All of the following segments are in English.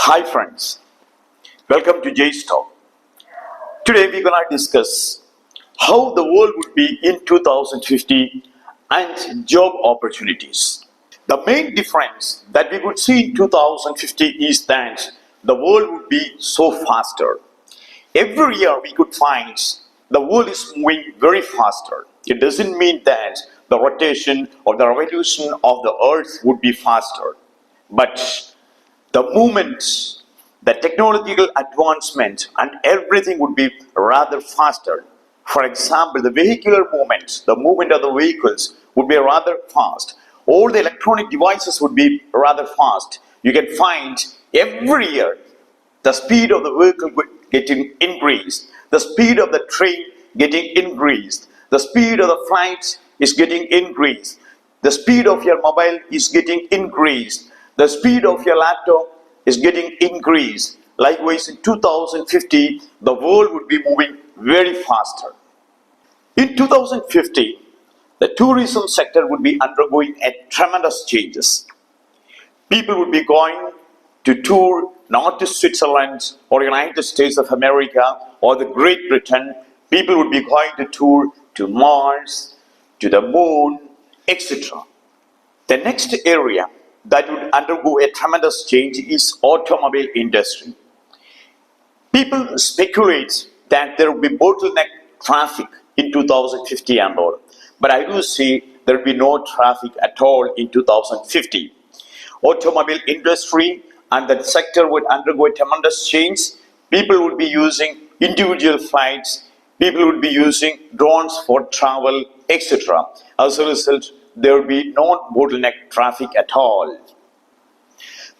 Hi friends, welcome to Jay's Talk. Today we're gonna discuss how the world would be in 2050 and job opportunities. The main difference that we would see in 2050 is that the world would be so faster. Every year we could find the world is moving very faster. It doesn't mean that the rotation or the revolution of the earth would be faster, but the movement, the technological advancement, and everything would be rather faster. For example, the vehicular movement, the movement of the vehicles would be rather fast. All the electronic devices would be rather fast. You can find every year the speed of the vehicle getting increased, the speed of the train getting increased, the speed of the flights is getting increased, the speed of your mobile is getting increased, the speed of your laptop is getting increased. Likewise, in 2050, the world would be moving very faster. In 2050, the tourism sector would be undergoing a tremendous changes. People would be going to tour not to Switzerland or United States of America or the Great Britain. People would be going to tour to Mars, to the moon, etc. The next area that would undergo a tremendous change is automobile industry. People speculate that there will be bottleneck traffic in 2050 and all, but I do see there will be no traffic at all in 2050. Automobile industry and that sector would undergo a tremendous change. People would be using individual flights, people would be using drones for travel, etc. As a result, there will be no bottleneck traffic at all.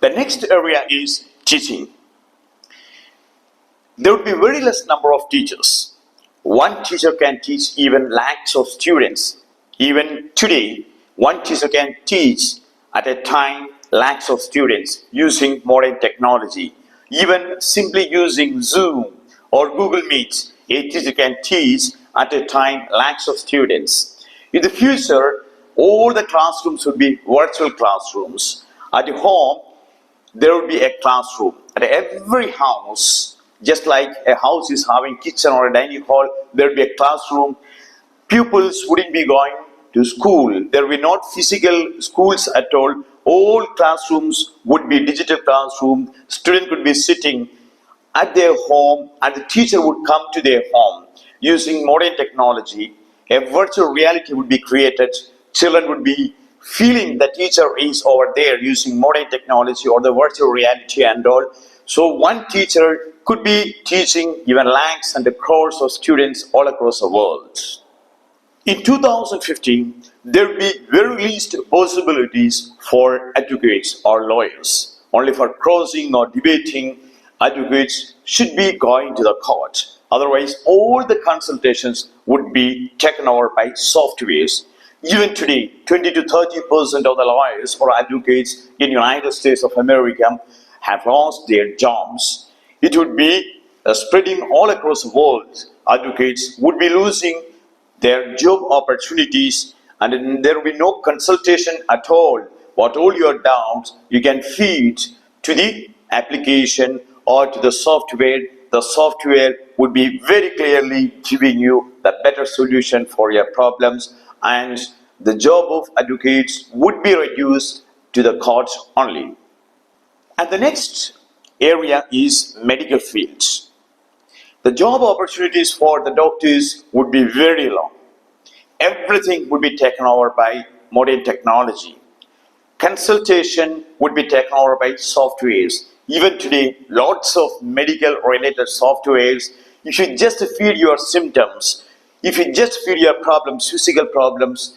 The next area is teaching. There would be very less number of teachers. One teacher can teach even lakhs of students. Even today, one teacher can teach at a time lakhs of students using modern technology. Even simply using Zoom or Google Meet, a teacher can teach at a time lakhs of students. In the future, all the classrooms would be virtual classrooms. At home, there will be a classroom. At every house, just like a house is having kitchen or a dining hall, there will be a classroom. Pupils wouldn't be going to school. There will be not physical schools at all. All classrooms would be digital classroom. Students would be sitting at their home and the teacher would come to their home. Using modern technology, a virtual reality would be created. Children would be feeling the teacher is over there using modern technology or the virtual reality and all. So one teacher could be teaching even lakhs and crores of students all across the world. In 2015, there will be very least possibilities for advocates or lawyers. Only for crossing or debating, advocates should be going to the court. Otherwise, all the consultations would be taken over by softwares. Even today, 20 to 30% of the lawyers or advocates in the United States of America have lost their jobs. It would be spreading all across the world. Advocates would be losing their job opportunities and there will be no consultation at all. What all your doubts you can feed to the application or to the software. The software would be very clearly giving you the better solution for your problems, and the job of advocates would be reduced to the courts only. And the next area is medical fields. The job opportunities for the doctors would be very low. Everything would be taken over by modern technology. Consultation would be taken over by softwares. Even today, lots of medical related softwares. If you just feed your symptoms, if you just feed your problems, physical problems,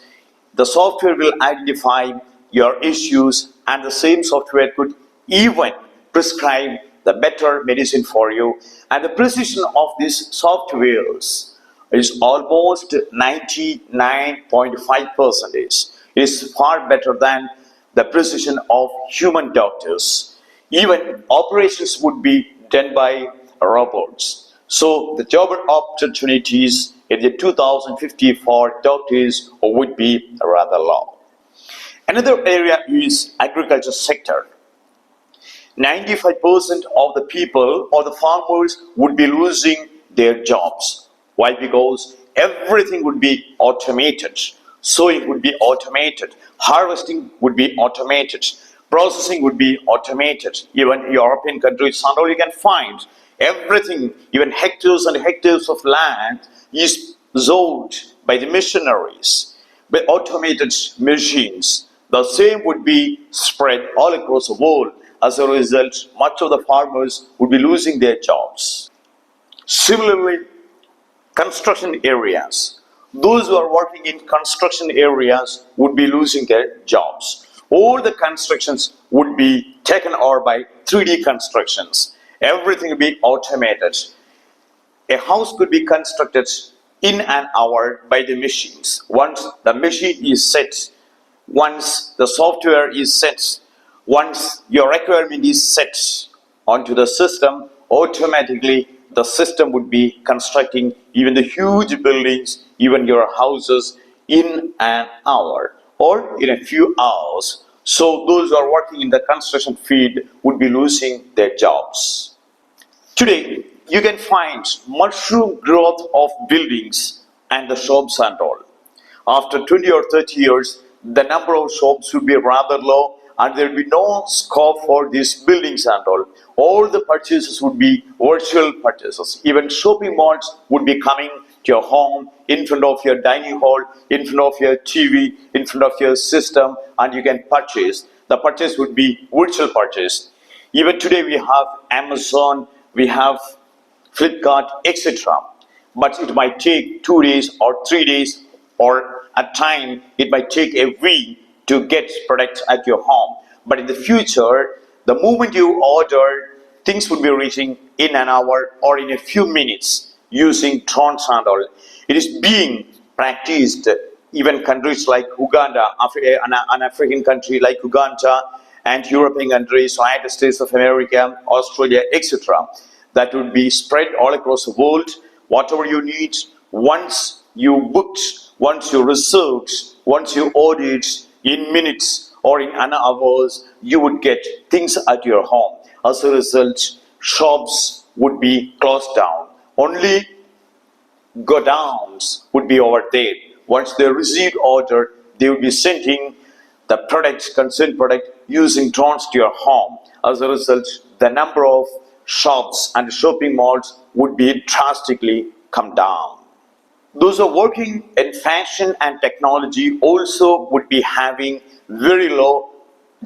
the software will identify your issues and the same software could even prescribe the better medicine for you. And the precision of these softwares is almost 99.5%. It is far better than the precision of human doctors. Even operations would be done by robots. So the job opportunities in the 2050 for doctors would be rather low. Another area is agriculture sector. 95% of the people or the farmers would be losing their jobs. Why? Because everything would be automated. Sowing would be automated. Harvesting would be automated. Processing would be automated. Even European countries and all, you can find everything, even hectares and hectares of land is sowed by the missionaries, by automated machines. The same would be spread all across the world. As a result, much of the farmers would be losing their jobs. Similarly, construction areas. Those who are working in construction areas would be losing their jobs. All the constructions would be taken over by 3D constructions. Everything would be automated. A house could be constructed in an hour by the machines. Once the machine is set, once the software is set, once your requirement is set onto the system, automatically the system would be constructing even the huge buildings, even your houses in an hour or in a few hours. So those who are working in the construction field would be losing their jobs. Today, you can find mushroom growth of buildings and the shops and all. After 20 or 30 years, the number of shops will be rather low and there will be no scope for these buildings and all. All the purchases would be virtual purchases. Even shopping malls would be coming to your home, in front of your dining hall, in front of your TV, in front of your system, and you can purchase. The purchase would be virtual purchase. Even today we have Amazon, we have Flipkart, etc. But it might take 2 days or 3 days, or at time it might take a week to get products at your home. But in the future, the moment you order, things would be reaching in an hour or in a few minutes using drones and all. It is being practiced even countries like Uganda, an African country like Uganda, and European countries, United States of America, Australia, etc. That would be spread all across the world. Whatever you need, once you booked, once you reserved, once you ordered, in minutes or in an hours, you would get things at your home. As a result, shops would be closed down. Only godowns would be over there. Once they received order, they would be sending the product, concerned product, using drones to your home. As a result, the number of shops and shopping malls would be drastically come down. Those who are working in fashion and technology also would be having very low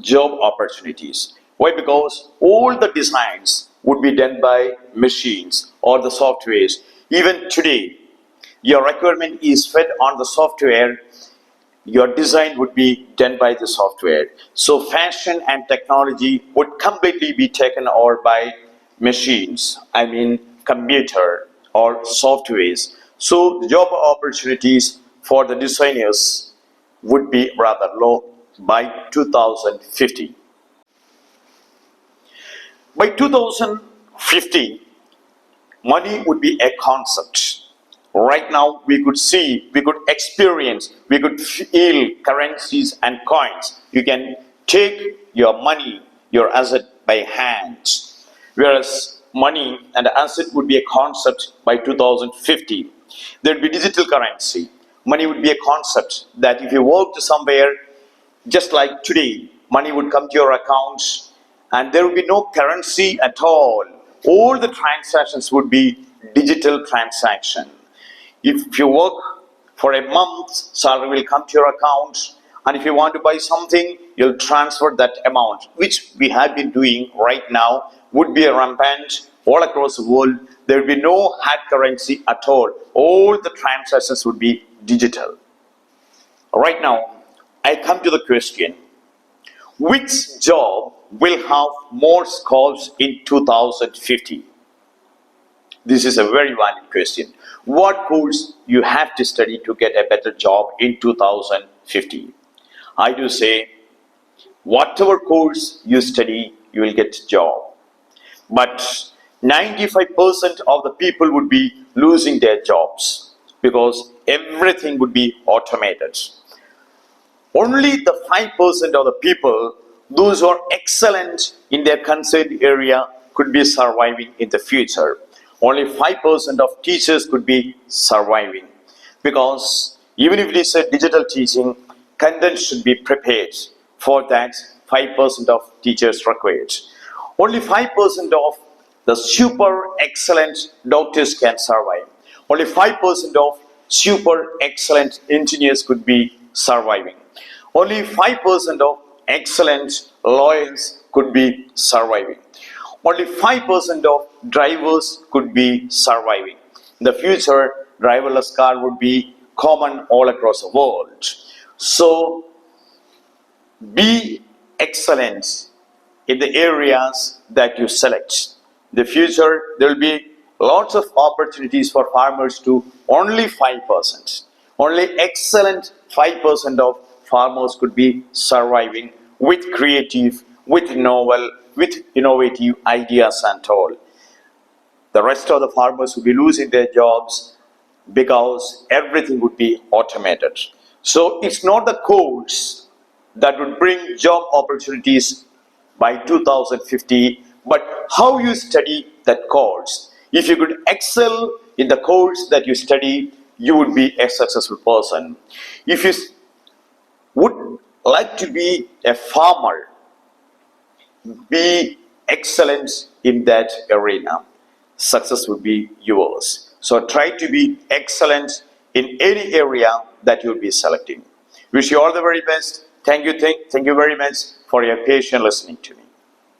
job opportunities. Why? Because all the designs would be done by machines or the softwares. Even today, your requirement is fed on the software, your design would be done by the software. So fashion and technology would completely be taken over by machines, I mean computer or softwares. So the job opportunities for the designers would be rather low by 2050. By 2050, money would be a concept. Right now, we could see, we could experience, we could feel currencies and coins. You can take your money, your asset by hands. Whereas money and asset would be a concept by 2050. There would be digital currency. Money would be a concept that if you worked somewhere, just like today, money would come to your account and there would be no currency at all. All the transactions would be digital transaction. If you work for a month, salary will come to your account, and if you want to buy something, you'll transfer that amount, which we have been doing right now, would be rampant all across the world. There will be no hard currency at all. All the transactions would be digital. Right now, I come to the question, which job will have more scopes in 2050? This is a very valid question. What course you have to study to get a better job in 2050? I do say, whatever course you study, you will get a job. But 95% of the people would be losing their jobs because everything would be automated. Only the 5% of the people those who are excellent in their concerned area could be surviving in the future. Only 5% of teachers could be surviving, because even if it is a digital teaching, content should be prepared. For that, 5% of teachers required. Only 5% of the super excellent doctors can survive. Only 5% of super excellent engineers could be surviving. Only 5% of excellent lawyers could be surviving. Only 5% of drivers could be surviving. In the future, driverless car would be common all across the world. So, be excellent in the areas that you select. In the future, there will be lots of opportunities for farmers to only 5%. Only excellent 5% of farmers could be surviving with creative, with novel, with innovative ideas and all. The rest of the farmers would be losing their jobs because everything would be automated. So it's not the codes that would bring job opportunities by 2050, but how you study that course. If you could excel in the course that you study, you would be a successful person. If you would like to be a farmer, be excellent in that arena. Success would be yours. So try to be excellent in any area that you'll be selecting. Wish you all the very best. Thank you very much for your patient listening to me.